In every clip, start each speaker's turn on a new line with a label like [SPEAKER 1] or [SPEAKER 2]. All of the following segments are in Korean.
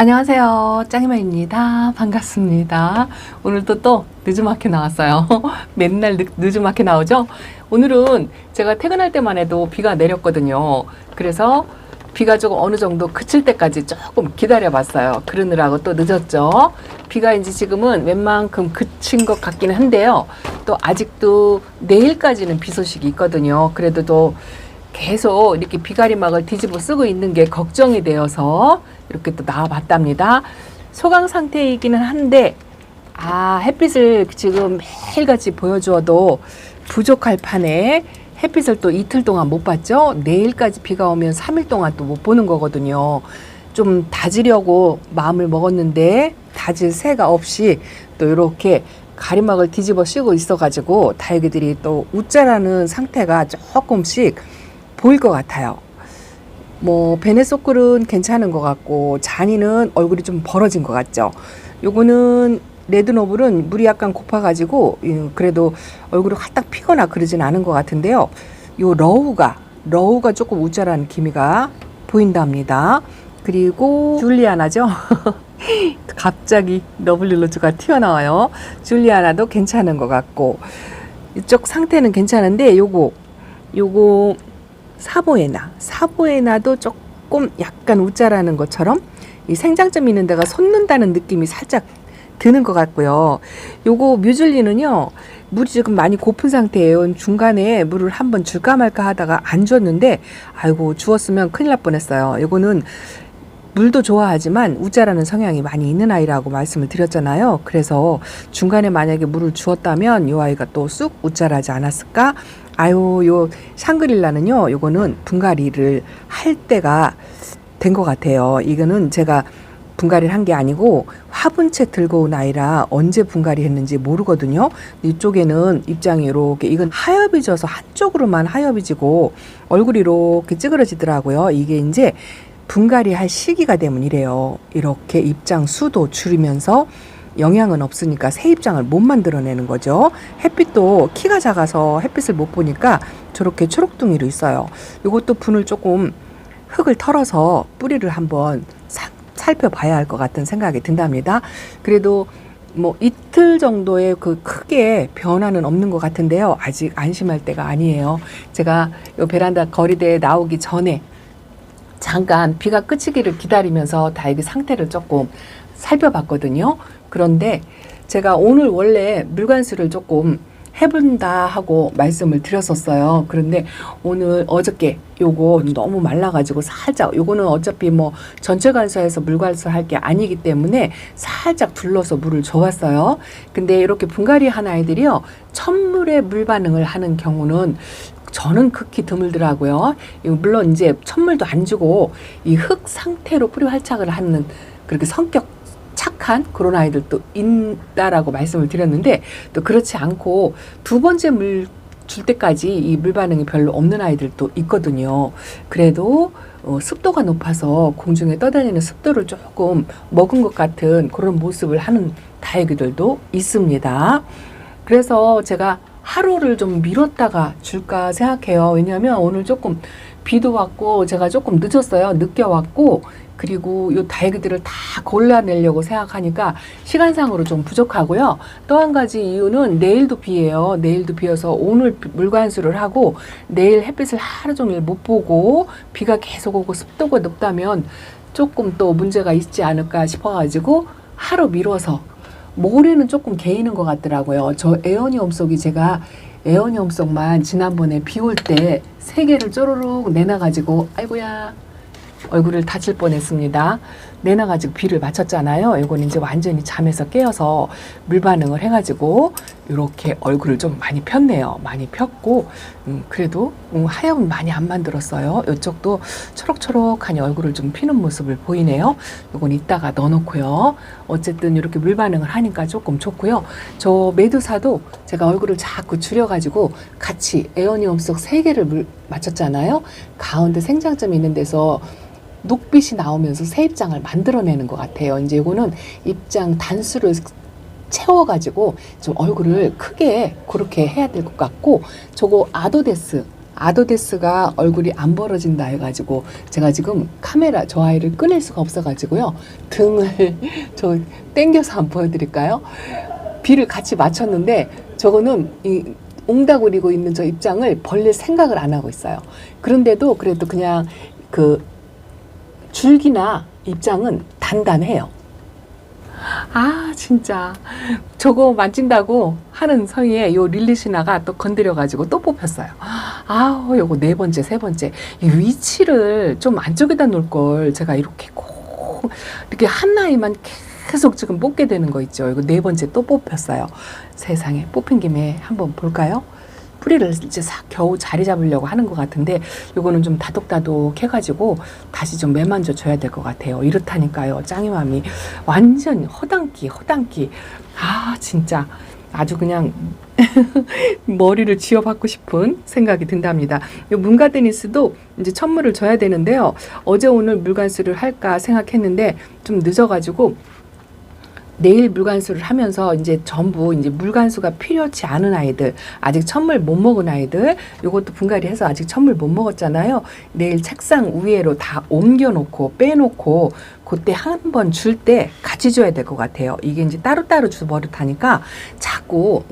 [SPEAKER 1] 안녕하세요. 짱이마입니다. 반갑습니다. 오늘도 또 늦지막히 나왔어요. 맨날 늦지막히 나오죠? 오늘은 제가 퇴근할 때만 해도 비가 내렸거든요. 그래서 비가 조금 어느 정도 그칠 때까지 조금 기다려 봤어요. 그러느라고 또 늦었죠. 비가 이제 지금은 웬만큼 그친 것 같기는 한데요. 또 아직도 내일까지는 비 소식이 있거든요. 그래도 또 계속 이렇게 비가리막을 뒤집어 쓰고 있는 게 걱정이 되어서 이렇게 또 나와봤답니다. 소강 상태이기는 한데 햇빛을 지금 매일같이 보여주어도 부족할 판에 햇빛을 또 이틀 동안 못 봤죠. 내일까지 비가 오면 3일 동안 또 못 보는 거거든요. 좀 다지려고 마음을 먹었는데 다질 새가 없이 또 이렇게 가리막을 뒤집어 씌고 있어가지고 다육이들이 또 웃자라는 상태가 조금씩 보일 것 같아요. 뭐 베네소클은 괜찮은 것 같고 자니는 얼굴이 좀 벌어진 것 같죠. 요거는 레드노블은 물이 약간 고파가지고 그래도 얼굴이 활딱 피거나 그러진 않은 것 같은데요. 요 러우가 조금 웃자라는 기미가 보인답니다. 그리고 줄리아나죠. 갑자기 러블릴로즈가 튀어나와요. 줄리아나도 괜찮은 것 같고 이쪽 상태는 괜찮은데 요거 사보에나도 조금 약간 웃자라는 것처럼 이 생장점 있는 데가 솟는다는 느낌이 살짝 드는 것 같고요. 요거 뮤즐리는요, 물이 지금 많이 고픈 상태예요. 중간에 물을 한번 줄까 말까 하다가 안 줬는데, 아이고, 주었으면 큰일 날 뻔했어요. 요거는 물도 좋아하지만 웃자라는 성향이 많이 있는 아이라고 말씀을 드렸잖아요. 그래서 중간에 만약에 물을 주었다면 이 아이가 또 쑥 웃자라지 않았을까? 요 샹그릴라는요, 요거는 분갈이를 할 때가 된 것 같아요. 이거는 제가 분갈이를 한 게 아니고 화분채 들고 온 아이라 언제 분갈이 했는지 모르거든요. 이쪽에는 입장이 이렇게, 이건 하엽이 져서 한쪽으로만 하엽이 지고 얼굴이 이렇게 찌그러지더라고요. 이게 이제 분갈이 할 시기가 되면 이래요. 이렇게 입장 수도 줄이면서 영양은 없으니까 새 입장을 못 만들어내는 거죠. 햇빛도 키가 작아서 햇빛을 못 보니까 저렇게 초록둥이로 있어요. 이것도 분을 조금 흙을 털어서 뿌리를 한번 살펴봐야 할 것 같은 생각이 든답니다. 그래도 뭐 이틀 정도의 그 크게 변화는 없는 것 같은데요. 아직 안심할 때가 아니에요. 제가 요 베란다 거리대에 나오기 전에 잠깐 비가 그치기를 기다리면서 다육이 상태를 조금 살펴봤거든요. 그런데 제가 오늘 원래 물관수를 조금 해본다 하고 말씀을 드렸었어요. 그런데 오늘 어저께 요거 너무 말라가지고 살짝, 요거는 어차피 뭐 전체 관수해서 물관수 할 게 아니기 때문에 살짝 둘러서 물을 줘왔어요. 근데 이렇게 분갈이 한 아이들이요, 첫물에 물 반응을 하는 경우는 저는 극히 드물더라고요. 물론 이제 첫물도 안 주고 이 흙 상태로 뿌리 활착을 하는 그렇게 성격 착한 그런 아이들도 있다라고 말씀을 드렸는데, 또 그렇지 않고 두 번째 물 줄 때까지 이 물 반응이 별로 없는 아이들도 있거든요. 그래도 습도가 높아서 공중에 떠다니는 습도를 조금 먹은 것 같은 그런 모습을 하는 다육이들도 있습니다. 그래서 제가 하루를 좀 미뤘다가 줄까 생각해요. 왜냐하면 오늘 조금 비도 왔고 제가 조금 늦었어요. 늦게 왔고, 그리고 요 다육이들을 다 골라내려고 생각하니까 시간상으로 좀 부족하고요. 또 한 가지 이유는 내일도 비예요. 내일도 비어서 오늘 물관수를 하고 내일 햇빛을 하루 종일 못 보고 비가 계속 오고 습도가 높다면 조금 또 문제가 있지 않을까 싶어가지고 하루 미뤄서 모레는 조금 개이는 것 같더라고요. 저 에어니엄 속이 제가 에어니엄 속만 지난번에 비 올 때 3개를 쪼르륵 내놔가지고 아이고야 얼굴을 다칠 뻔했습니다. 내놔가지고 비를 맞췄잖아요. 이건 이제 완전히 잠에서 깨어서 물 반응을 해가지고 이렇게 얼굴을 좀 많이 폈네요. 많이 폈고 그래도 하염은 많이 안 만들었어요. 이쪽도 초록초록하니 얼굴을 좀 피는 모습을 보이네요. 이건 이따가 넣어놓고요. 어쨌든 이렇게 물 반응을 하니까 조금 좋고요. 저 메두사도 제가 얼굴을 자꾸 줄여가지고 같이 에어니엄 속 3개를 물 맞췄잖아요. 가운데 생장점이 있는 데서 녹빛이 나오면서 새 입장을 만들어내는 것 같아요. 이제 이거는 입장 단수를 채워가지고 좀 얼굴을 크게 그렇게 해야 될 것 같고, 저거 아도데스가 얼굴이 안 벌어진다 해가지고 제가 지금 카메라 저 아이를 꺼낼 수가 없어가지고요. 등을 저 땡겨서 한번 보여드릴까요? 비를 같이 맞췄는데 저거는 이 옹다구리고 있는 저 입장을 벌릴 생각을 안 하고 있어요. 그런데도 그래도 그냥 그 줄기나 입장은 단단해요. 아 진짜 저거 만진다고 하는 사이에 요 릴리시나가 또 건드려가지고 또 뽑혔어요. 아 요거 네 번째 세 번째 이 위치를 좀 안쪽에다 놓을 걸 제가 이렇게 꼭 이렇게 한 라인만 계속 지금 뽑게 되는 거 있죠. 이거 네 번째 또 뽑혔어요. 세상에 뽑힌 김에 한번 볼까요? 뿌리를 이제 싹 겨우 자리 잡으려고 하는 것 같은데 요거는 좀 다독다독 해가지고 다시 좀 매만져 줘야 될 것 같아요. 이렇다니까요. 짱이맘이 완전 허당끼 아 진짜 아주 그냥 머리를 쥐어받고 싶은 생각이 든답니다. 요 문가데니스도 이제 천물을 줘야 되는데요. 어제 오늘 물관수를 할까 생각했는데 좀 늦어가지고 내일 물관수를 하면서 이제 전부 이제 물관수가 필요치 않은 아이들, 아직 천물 못 먹은 아이들, 요것도 분갈이 해서 아직 천물 못 먹었잖아요. 내일 책상 위에로 다 옮겨놓고 빼놓고 그때 한 번 줄 때 같이 줘야 될 것 같아요. 이게 이제 따로따로 주 버릇하니까 자꾸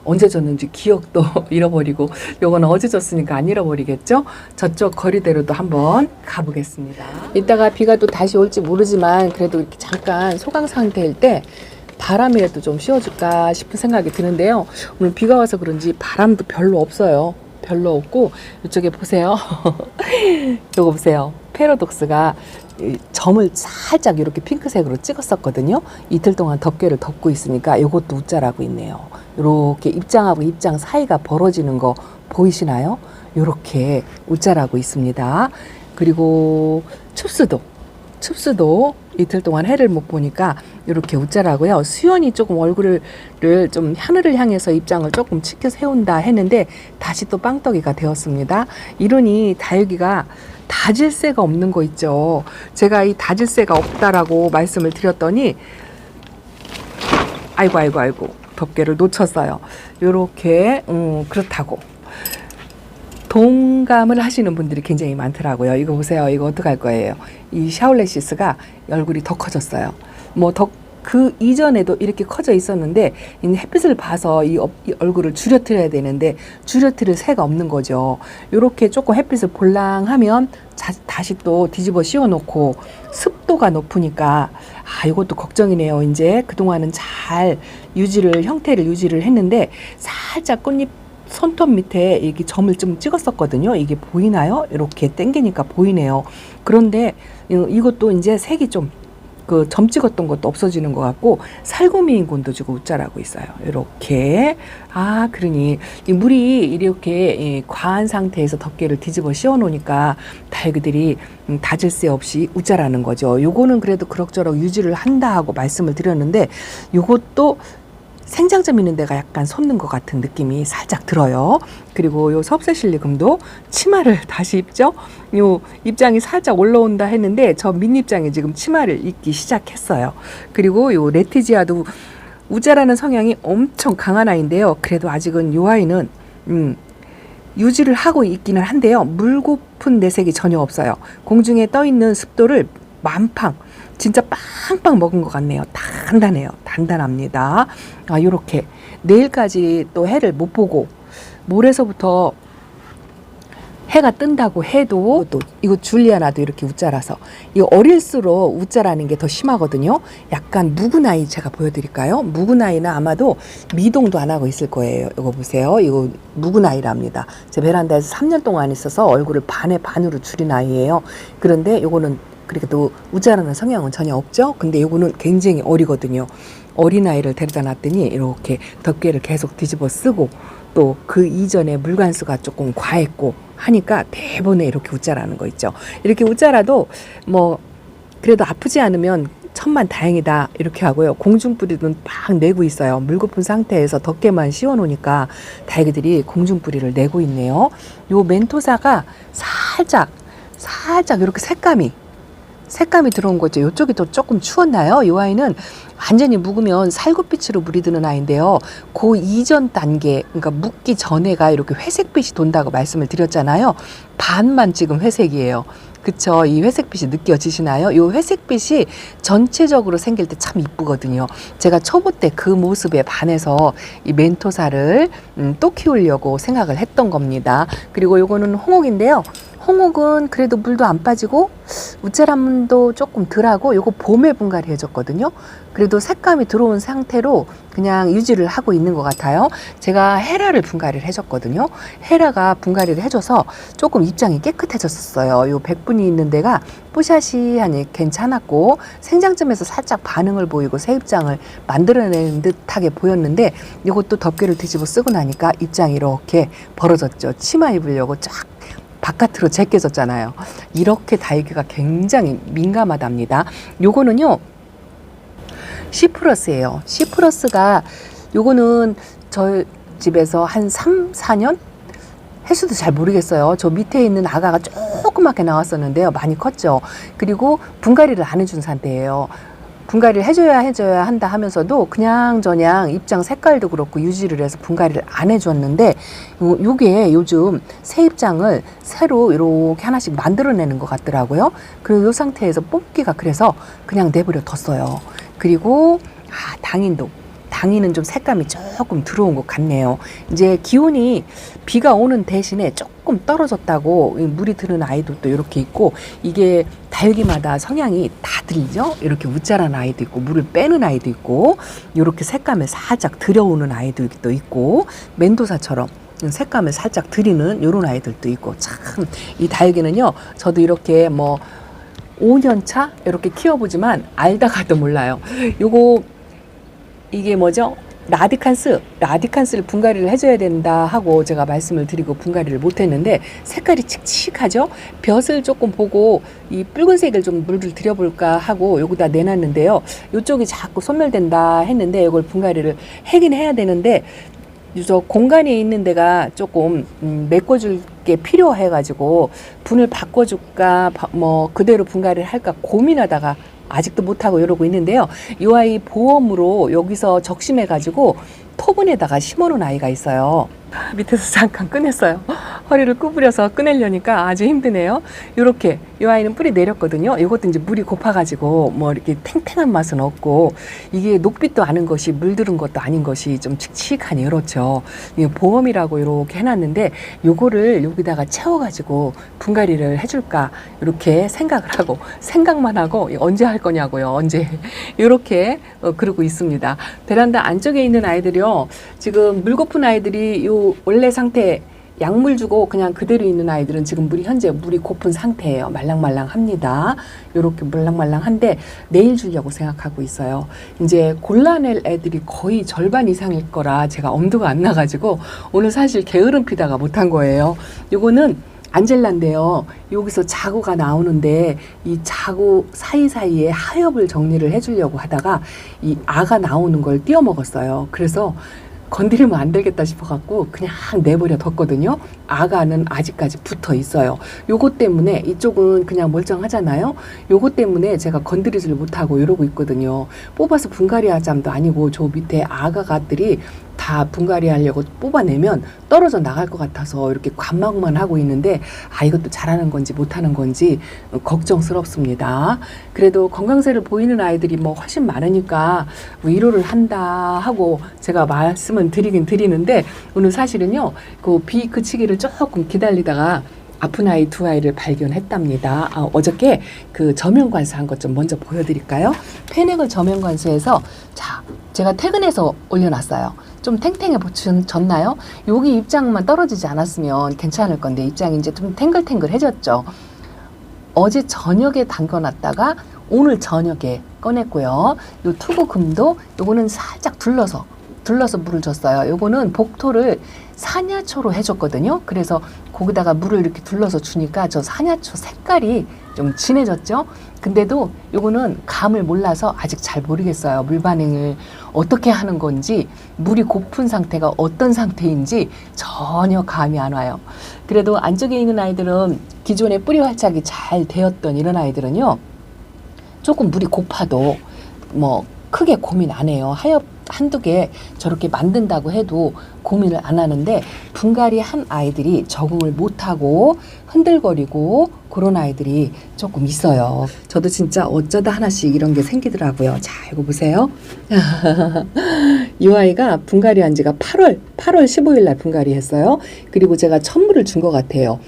[SPEAKER 1] 언제 줬는지 기억도 잃어버리고 요거는 어제 줬으니까 안 잃어버리겠죠. 저쪽 거리대로도 한번 가보겠습니다. 이따가 비가 또 다시 올지 모르지만 그래도 이렇게 잠깐 소강 상태일 때 바람이라도 좀 씌워줄까 싶은 생각이 드는데요. 오늘 비가 와서 그런지 바람도 별로 없어요. 별로 없고 이쪽에 보세요. 요거 보세요. 패러독스가 점을 살짝 이렇게 핑크색으로 찍었었거든요. 이틀 동안 덮개를 덮고 있으니까 이것도 웃자라고 있네요. 이렇게 입장하고 입장 사이가 벌어지는 거 보이시나요? 이렇게 웃자라고 있습니다. 그리고 춥스도 이틀 동안 해를 못 보니까 이렇게 웃자라고요. 수연이 조금 얼굴을 좀 하늘을 향해서 입장을 조금 치켜 세운다 했는데 다시 또 빵떡이가 되었습니다. 이러니 다육이가 다질새가 없는 거 있죠. 제가 이 다질새가 없다라고 말씀을 드렸더니 아이고 덮개를 놓쳤어요. 요렇게 그렇다고 동감을 하시는 분들이 굉장히 많더라고요. 이거 보세요. 이거 어떡할 거예요. 이 샤올레시스가 얼굴이 더 커졌어요. 그 이전에도 이렇게 커져 있었는데 햇빛을 봐서 이 얼굴을 줄여트려야 되는데 줄여트릴 새가 없는 거죠. 이렇게 조금 햇빛을 볼랑하면 다시 또 뒤집어 씌워놓고 습도가 높으니까 이것도 걱정이네요. 이제 그동안은 잘 형태를 유지를 했는데 살짝 꽃잎 손톱 밑에 이게 점을 좀 찍었었거든요. 이게 보이나요? 이렇게 당기니까 보이네요. 그런데 이것도 이제 색이 좀 그 점 찍었던 것도 없어지는 것 같고 살구미인군도 지금 웃자라고 있어요. 이렇게 그러니 이 물이 이렇게 과한 상태에서 덮개를 뒤집어 씌워 놓으니까 다육이들이 다질 새 없이 웃자라는 거죠. 요거는 그래도 그럭저럭 유지를 한다 하고 말씀을 드렸는데 요것도 생장점 있는 데가 약간 솟는 것 같은 느낌이 살짝 들어요. 그리고 요 섭세실리금도 치마를 다시 입죠. 요 입장이 살짝 올라온다 했는데 저 밑입장에 지금 치마를 입기 시작했어요. 그리고 요 레티지아도 우자라는 성향이 엄청 강한 아이인데요. 그래도 아직은 요 아이는 유지를 하고 있기는 한데요. 물고픈 내색이 전혀 없어요. 공중에 떠 있는 습도를 만팡 진짜 빵빵 먹은 것 같네요. 단단해요. 단단합니다. 요렇게 내일까지 또 해를 못 보고 모레서부터 해가 뜬다고 해도 또 이거 줄리아나도 이렇게 웃자라서 이거 어릴수록 웃자라는 게 더 심하거든요. 약간 묵은 아이 제가 보여드릴까요? 묵은 아이는 아마도 미동도 안 하고 있을 거예요. 이거 보세요. 이거 묵은 아이랍니다. 제 베란다에서 3년 동안 있어서 얼굴을 반에 반으로 줄인 아이예요. 그런데 이거는 그래도 우자라는 성향은 전혀 없죠. 근데 요거는 굉장히 어리거든요. 어린아이를 데려다 놨더니 이렇게 덮개를 계속 뒤집어 쓰고 또 그 이전에 물관수가 조금 과했고 하니까 대본에 이렇게 웃자라는 거 있죠. 이렇게 웃자라도 뭐 그래도 아프지 않으면 천만 다행이다 이렇게 하고요. 공중뿌리는 막 내고 있어요. 물고픈 상태에서 덮개만 씌워 놓으니까 다육이들이 공중뿌리를 내고 있네요. 요 멘토사가 살짝 이렇게 색감이 색감이 들어온 거죠. 이쪽이 또 조금 추웠나요? 이 아이는 완전히 묵으면 살구빛으로 물이 드는 아이인데요. 그 이전 단계, 그러니까 묵기 전에가 이렇게 회색빛이 돈다고 말씀을 드렸잖아요. 반만 지금 회색이에요. 그쵸? 이 회색빛이 느껴지시나요? 이 회색빛이 전체적으로 생길 때 참 이쁘거든요. 제가 초보 때 그 모습에 반해서 이 멘토사를 또 키우려고 생각을 했던 겁니다. 그리고 요거는 홍옥인데요. 홍옥은 그래도 물도 안 빠지고 우짜람도 조금 덜하고 요거 봄에 분갈이 해줬거든요. 그래도 색감이 들어온 상태로 그냥 유지를 하고 있는 것 같아요. 제가 헤라를 분갈이를 해줬거든요. 헤라가 분갈이를 해줘서 조금 입장이 깨끗해졌어요. 요 백분이 있는 데가 뽀샤시하니 괜찮았고 생장점에서 살짝 반응을 보이고 새 입장을 만들어내는 듯하게 보였는데 이것도 덮개를 뒤집어 쓰고 나니까 입장이 이렇게 벌어졌죠. 치마 입으려고 쫙 바깥으로 제껴졌잖아요. 이렇게 달기가 굉장히 민감하답니다. 요거는요 C+예요. C+가 요거는 저희 집에서 한 3, 4년? 횟수도 잘 모르겠어요. 저 밑에 있는 아가가 조그맣게 나왔었는데요. 많이 컸죠. 그리고 분갈이를 안 해준 상태예요. 분갈이를 해줘야 한다 하면서도 그냥저냥 입장 색깔도 그렇고 유지를 해서 분갈이를 안 해줬는데 요게 요즘 새 입장을 새로 이렇게 하나씩 만들어내는 것 같더라고요. 그리고 요 상태에서 뽑기가 그래서 그냥 내버려 뒀어요. 그리고 당인은 좀 색감이 조금 들어온 것 같네요. 이제 기온이 비가 오는 대신에 조금 떨어졌다고 물이 드는 아이들도 이렇게 있고 이게 달기마다 성향이 다 들리죠. 이렇게 우짜란 아이도 있고 물을 빼는 아이도 있고 이렇게 색감을 살짝 들여오는 아이들도 있고 멘도사처럼 색감을 살짝 들이는 이런 아이들도 있고 참 이 달기는요. 저도 이렇게 뭐 5년 차 이렇게 키워보지만 알다가도 몰라요. 이게 뭐죠? 라디칸스를 분갈이를 해줘야 된다 하고 제가 말씀을 드리고 분갈이를 못했는데 색깔이 칙칙하죠? 벼슬 조금 보고 이 붉은색을 좀 물을 들여볼까 하고 여기다 내놨는데요. 이쪽이 자꾸 소멸된다 했는데 이걸 분갈이를 하긴 해야 되는데 저 공간에 있는 데가 조금 메꿔줄 게 필요해가지고 분을 바꿔줄까 뭐 그대로 분갈이를 할까 고민하다가 아직도 못하고 이러고 있는데요. 이 아이 보험으로 여기서 적심해가지고 토분에다가 심어놓은 아이가 있어요. 밑에서 잠깐 꺼냈어요. 허리를 구부려서 꺼내려니까 아주 힘드네요. 이렇게 이 아이는 뿌리 내렸거든요. 이것도 이제 물이 고파가지고 뭐 이렇게 탱탱한 맛은 없고 이게 녹빛도 아닌 것이 물들은 것도 아닌 것이 좀 칙칙하니 이렇죠. 이게 보험이라고 이렇게 해놨는데 요거를 여기다가 채워가지고 분갈이를 해줄까 이렇게 생각만 하고 언제 할 거냐고요. 언제 이렇게 그러고 있습니다. 베란다 안쪽에 있는 아이들이요. 지금 물 고픈 아이들이 요 원래 상태 약물 주고 그냥 그대로 있는 아이들은 지금 현재 물이 고픈 상태예요. 말랑말랑합니다. 이렇게 말랑말랑한데 내일 주려고 생각하고 있어요. 이제 골라낼 애들이 거의 절반 이상일 거라 제가 엄두가 안 나가지고 오늘 사실 게으름 피다가 못한 거예요. 요거는 안젤라인데요. 여기서 자구가 나오는데 이 자구 사이사이에 하엽을 정리를 해주려고 하다가 이 아가 나오는 걸 띄워 먹었어요. 그래서 건드리면 안 되겠다 싶어갖고 그냥 내버려 뒀거든요. 아가는 아직까지 붙어 있어요. 요것 때문에 이쪽은 그냥 멀쩡하잖아요. 요것 때문에 제가 건드리지를 못하고 이러고 있거든요. 뽑아서 분갈이 하자도 아니고 저 밑에 아가가들이 다 분갈이 하려고 뽑아내면 떨어져 나갈 것 같아서 이렇게 관망만 하고 있는데 이것도 잘하는 건지 못하는 건지 걱정스럽습니다. 그래도 건강세를 보이는 아이들이 뭐 훨씬 많으니까 위로를 한다 하고 제가 말씀은 드리긴 드리는데 오늘 사실은요 비 그치기를 조금 기다리다가 아픈 아이 두 아이를 발견했답니다. 어저께 그 저면 관수한 것 좀 먼저 보여드릴까요? 페넥을 저면 관수해서 자 제가 퇴근해서 올려놨어요. 좀 탱탱해졌나요? 여기 입장만 떨어지지 않았으면 괜찮을 건데 입장이 이제 좀 탱글탱글해졌죠. 어제 저녁에 담궈놨다가 오늘 저녁에 꺼냈고요. 요 투구금도 요거는 살짝 둘러서 물을 줬어요. 요거는 복토를 사냐초로 해줬거든요. 그래서 거기다가 물을 이렇게 둘러서 주니까 저 사냐초 색깔이 좀 진해졌죠. 근데도 요거는 감을 몰라서 아직 잘 모르겠어요. 물 반응을 어떻게 하는 건지 물이 고픈 상태가 어떤 상태인지 전혀 감이 안 와요. 그래도 안쪽에 있는 아이들은 기존에 뿌리 활착이 잘 되었던 이런 아이들은요. 조금 물이 고파도 뭐 크게 고민 안 해요. 하엽 한두 개 저렇게 만든다고 해도 고민을 안 하는데 분갈이 한 아이들이 적응을 못하고 흔들거리고 그런 아이들이 조금 있어요. 저도 진짜 어쩌다 하나씩 이런 게 생기더라고요. 자, 이거 보세요. 이 아이가 분갈이 한 지가 8월 15일 날 분갈이 했어요. 그리고 제가 선물을 준 것 같아요.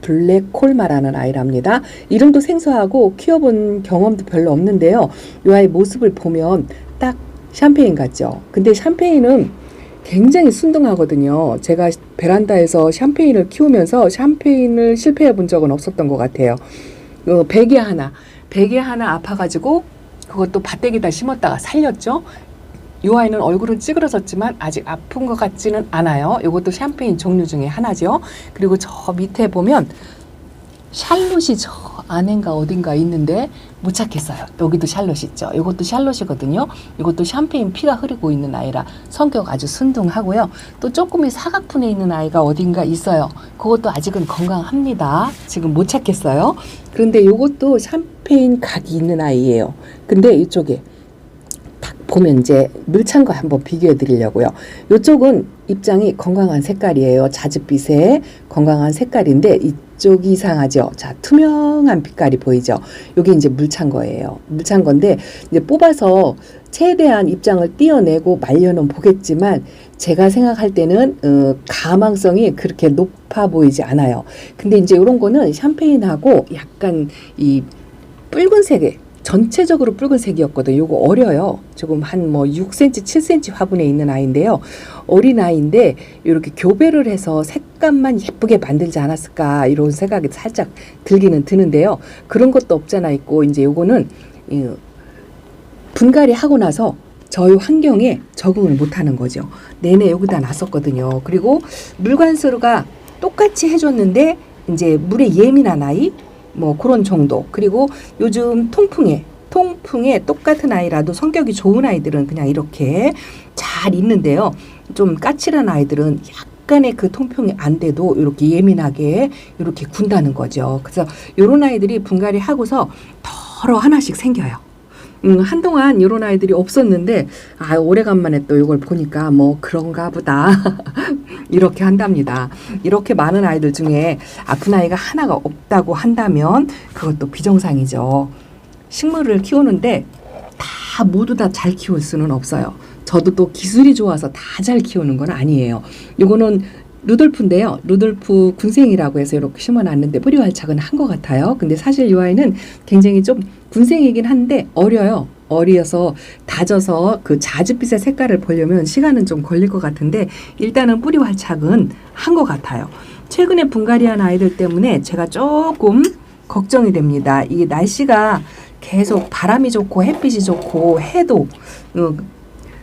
[SPEAKER 1] 블랙콜마라는 아이랍니다. 이름도 생소하고 키워본 경험도 별로 없는데요. 이 아이 모습을 보면 딱 샴페인 같죠. 근데 샴페인은 굉장히 순둥하거든요. 제가 베란다에서 샴페인을 키우면서 샴페인을 실패해 본 적은 없었던 것 같아요. 베개 하나 아파가지고 그것도 밭대기다 심었다가 살렸죠. 이 아이는 얼굴은 찌그러졌지만 아직 아픈 것 같지는 않아요. 이것도 샴페인 종류 중에 하나죠. 그리고 저 밑에 보면 샬롯이 저 안인가 어딘가 있는데 못 찾겠어요. 여기도 샬롯 있죠. 이것도 샬롯이거든요. 이것도 샴페인 피가 흐르고 있는 아이라 성격 아주 순둥하고요. 또 조금이 사각fun에 있는 아이가 어딘가 있어요. 그것도 아직은 건강합니다. 지금 못 찾겠어요. 그런데 이것도 샴페인 각이 있는 아이예요. 근데 이쪽에 딱 보면 이제 물찬 거 한번 비교해 드리려고요. 이쪽은 입장이 건강한 색깔이에요. 자줏빛의 건강한 색깔인데 이쪽이 이상하죠. 자, 투명한 빛깔이 보이죠. 이게 이제 물찬 거예요. 물찬 건데 이제 뽑아서 최대한 입장을 띄어내고 말려는 보겠지만 제가 생각할 때는 가망성이 그렇게 높아 보이지 않아요. 근데 이제 이런 거는 샴페인하고 약간 이 붉은색의 전체적으로 붉은색이었거든요. 요거 어려요. 조금 한 뭐 6cm, 7cm 화분에 있는 아이인데요. 어린 아이인데 이렇게 교배를 해서 색감만 예쁘게 만들지 않았을까 이런 생각이 살짝 들기는 드는데요. 그런 것도 없잖아 있고 이제 요거는 분갈이 하고 나서 저희 환경에 적응을 못하는 거죠. 내내 여기다 놨었거든요. 그리고 물관수가 똑같이 해줬는데 이제 물에 예민한 아이 뭐 그런 정도. 그리고 요즘 통풍에 똑같은 아이라도 성격이 좋은 아이들은 그냥 이렇게 잘 있는데요. 좀 까칠한 아이들은 약간의 그 통풍이 안 돼도 이렇게 예민하게 이렇게 군다는 거죠. 그래서 이런 아이들이 분갈이 하고서 덜어 하나씩 생겨요. 한동안 이런 아이들이 없었는데 오래간만에 또 이걸 보니까 뭐 그런가 보다 이렇게 한답니다. 이렇게 많은 아이들 중에 아픈 아이가 하나가 없다고 한다면 그것도 비정상이죠. 식물을 키우는데 다 모두 다 잘 키울 수는 없어요. 저도 또 기술이 좋아서 다 잘 키우는 건 아니에요. 이거는 루돌프인데요. 루돌프 군생이라고 해서 이렇게 심어놨는데 뿌리 활착은 한 것 같아요. 근데 사실 이 아이는 굉장히 좀 군생이긴 한데 어려요. 어려서 다져서 그 자줏빛의 색깔을 보려면 시간은 좀 걸릴 것 같은데 일단은 뿌리 활착은 한 것 같아요. 최근에 분갈이한 아이들 때문에 제가 조금 걱정이 됩니다. 이게 날씨가 계속 바람이 좋고 햇빛이 좋고 해도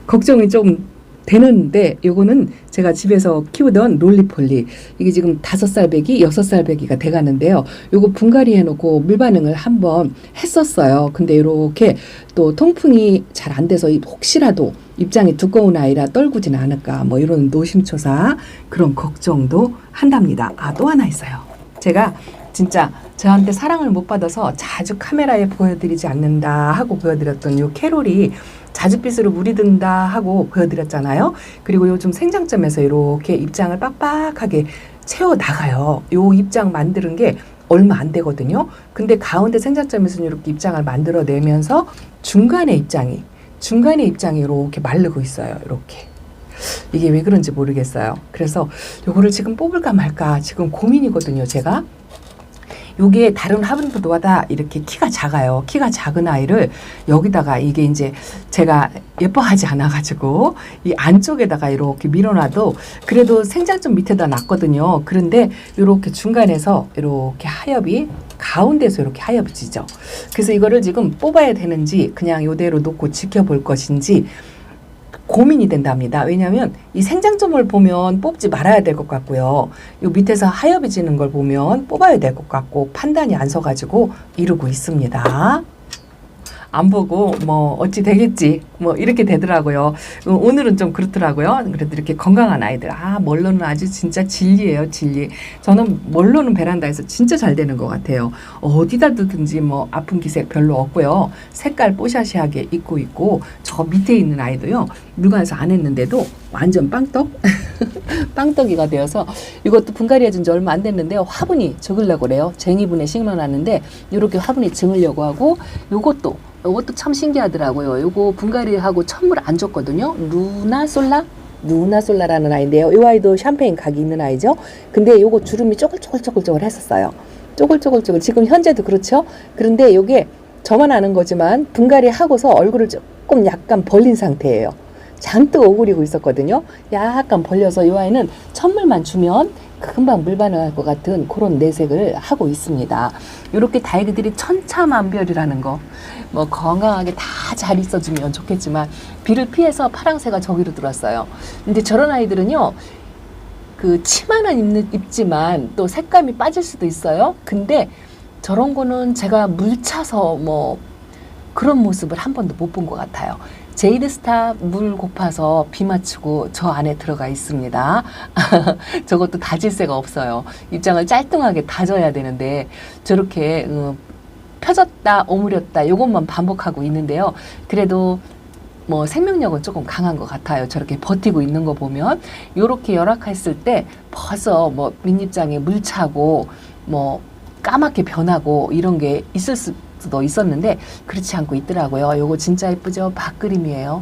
[SPEAKER 1] 걱정이 좀 되는데 요거는 제가 집에서 키우던 롤리폴리 이게 지금 5살 배기 6살 배기가 돼가는데요. 요거 분갈이 해놓고 물반응을 한번 했었어요. 근데 이렇게 또 통풍이 잘 안 돼서 혹시라도 입장이 두꺼운 아이라 떨구진 않을까 뭐 이런 노심초사 그런 걱정도 한답니다. 또 하나 있어요. 제가 진짜 저한테 사랑을 못 받아서 자주 카메라에 보여드리지 않는다 하고 보여드렸던 요 캐롤이 자줏빛으로 물이 든다 하고 보여드렸잖아요. 그리고 요즘 생장점에서 이렇게 입장을 빡빡하게 채워 나가요. 요 입장 만드는 게 얼마 안 되거든요. 근데 가운데 생장점에서는 이렇게 입장을 만들어내면서 중간에 입장이 이렇게 마르고 있어요. 이렇게. 이게 왜 그런지 모르겠어요. 그래서 요거를 지금 뽑을까 말까 지금 고민이거든요. 제가. 요게 다른 화분보다 이렇게 키가 작아요. 키가 작은 아이를 여기다가 이게 이제 제가 예뻐하지 않아가지고 이 안쪽에다가 이렇게 밀어놔도 그래도 생장점 밑에다 놨거든요. 그런데 이렇게 중간에서 이렇게 하엽이 가운데서 이렇게 하엽이 지죠. 그래서 이거를 지금 뽑아야 되는지 그냥 이대로 놓고 지켜볼 것인지 고민이 된답니다. 왜냐하면 이 생장점을 보면 뽑지 말아야 될 것 같고요. 요 밑에서 하엽이 지는 걸 보면 뽑아야 될 것 같고 판단이 안 서가지고 이러고 있습니다. 안 보고 뭐 어찌 되겠지 뭐 이렇게 되더라고요. 오늘은 좀 그렇더라고요. 그래도 이렇게 건강한 아이들, 멀로는 아주 진짜 진리예요, 진리. 저는 멀로는 베란다에서 진짜 잘 되는 것 같아요. 어디다 두든지 뭐 아픈 기색 별로 없고요. 색깔 뽀샤시하게 입고 있고, 저 밑에 있는 아이도요, 물관에서 안 했는데도 완전 빵떡 빵떡이가 되어서, 이것도 분갈이 해준 지 얼마 안 됐는데요, 화분이 적으려고 그래요. 쟁이분에 심어놨는데 이렇게 화분이 증으려고 하고, 요것도 참 신기하더라고요. 요거 분갈이하고 천물 안 줬거든요. 루나솔라라는 아이인데요. 이 아이도 샴페인 각이 있는 아이죠. 근데 요거 주름이 쪼글쪼글 했었어요. 쪼글쪼글. 지금 현재도 그렇죠. 그런데 요게 저만 아는 거지만 분갈이 하고서 얼굴을 조금 약간 벌린 상태예요. 잔뜩 오그리고 있었거든요. 약간 벌려서 이 아이는 천물만 주면 금방 물 반응할 것 같은 그런 내색을 하고 있습니다. 이렇게 다이그들이 천차만별이라는 거, 뭐 건강하게 다 잘 있어주면 좋겠지만 비를 피해서 파랑새가 저기로 들어왔어요. 근데 저런 아이들은요, 그 치마는 입지만 또 색감이 빠질 수도 있어요. 근데 저런 거는 제가 물 차서 뭐 그런 모습을 한 번도 못 본 것 같아요. 제이드스타 물 고파서 비 맞추고 저 안에 들어가 있습니다. 저것도 다질 새가 없어요. 입장을 짤뚱하게 다져야 되는데 저렇게 펴졌다 오므렸다 요것만 반복하고 있는데요. 그래도 뭐 생명력은 조금 강한 것 같아요. 저렇게 버티고 있는 거 보면. 요렇게 열악했을 때 벌써 뭐 밑입장에 물 차고 뭐 까맣게 변하고 이런 게 있을 수도 있었는데 그렇지 않고 있더라고요. 요거 진짜 예쁘죠? 밭그림이에요.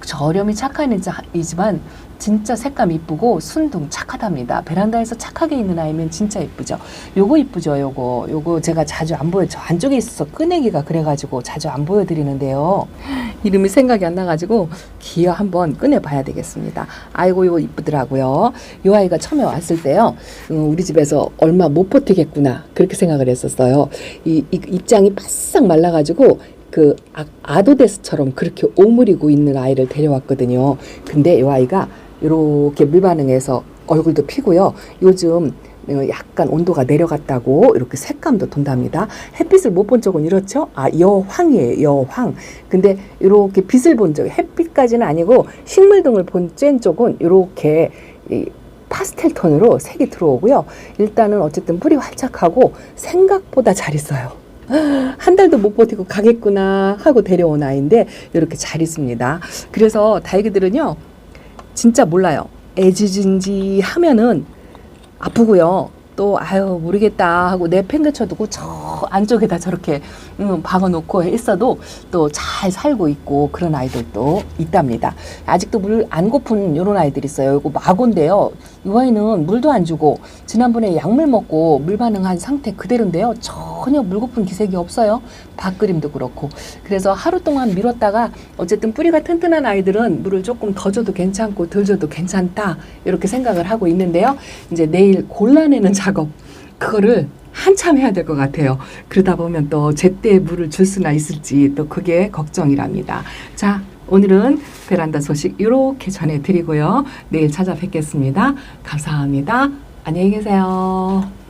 [SPEAKER 1] 저렴이 착한 이지만 진짜 색감 이쁘고 순둥 착하답니다. 베란다에서 착하게 있는 아이면 진짜 이쁘죠. 요거 이쁘죠. 요거 제가 자주 안 보여. 저 안쪽에 있어서 꺼내기가 그래가지고 자주 안 보여드리는데요. 이름이 생각이 안 나가지고 기어 한번 꺼내봐야 되겠습니다. 아이고 요거 이쁘더라고요. 요 아이가 처음에 왔을 때요, 우리 집에서 얼마 못 버티겠구나 그렇게 생각을 했었어요. 이 입장이 바싹 말라가지고 그 아도데스처럼 그렇게 오므리고 있는 아이를 데려왔거든요. 근데 이 아이가 이렇게 물 반응해서 얼굴도 피고요. 요즘 약간 온도가 내려갔다고 이렇게 색감도 돈답니다. 햇빛을 못 본 쪽은 이렇죠. 여황이에요. 여황. 근데 이렇게 빛을 본 쪽, 햇빛까지는 아니고 식물 등을 본 쪽은 이렇게 파스텔 톤으로 색이 들어오고요. 일단은 어쨌든 뿌리 활짝하고 생각보다 잘 있어요. 한 달도 못 버티고 가겠구나 하고 데려온 아이인데 이렇게 잘 있습니다. 그래서 다이그들은요, 진짜 몰라요. 애지중지 하면은 아프고요. 또 모르겠다 하고 내팽개쳐두고 저 안쪽에다 저렇게 박아놓고 있어도 또 잘 살고 있고 그런 아이들도 있답니다. 아직도 물 안 고픈 이런 아이들이 있어요. 이거 마고인데요. 이 아이는 물도 안 주고 지난번에 약물 먹고 물 반응한 상태 그대로인데요. 전혀 물 고픈 기색이 없어요. 밭그림도 그렇고. 그래서 하루 동안 미뤘다가 어쨌든 뿌리가 튼튼한 아이들은 물을 조금 더 줘도 괜찮고 덜 줘도 괜찮다 이렇게 생각을 하고 있는데요. 이제 내일 골라내는 작업, 그거를 한참 해야 될 것 같아요. 그러다 보면 또 제때 물을 줄 수나 있을지 또 그게 걱정이랍니다. 자, 오늘은 베란다 소식 이렇게 전해드리고요. 내일 찾아뵙겠습니다. 감사합니다. 안녕히 계세요.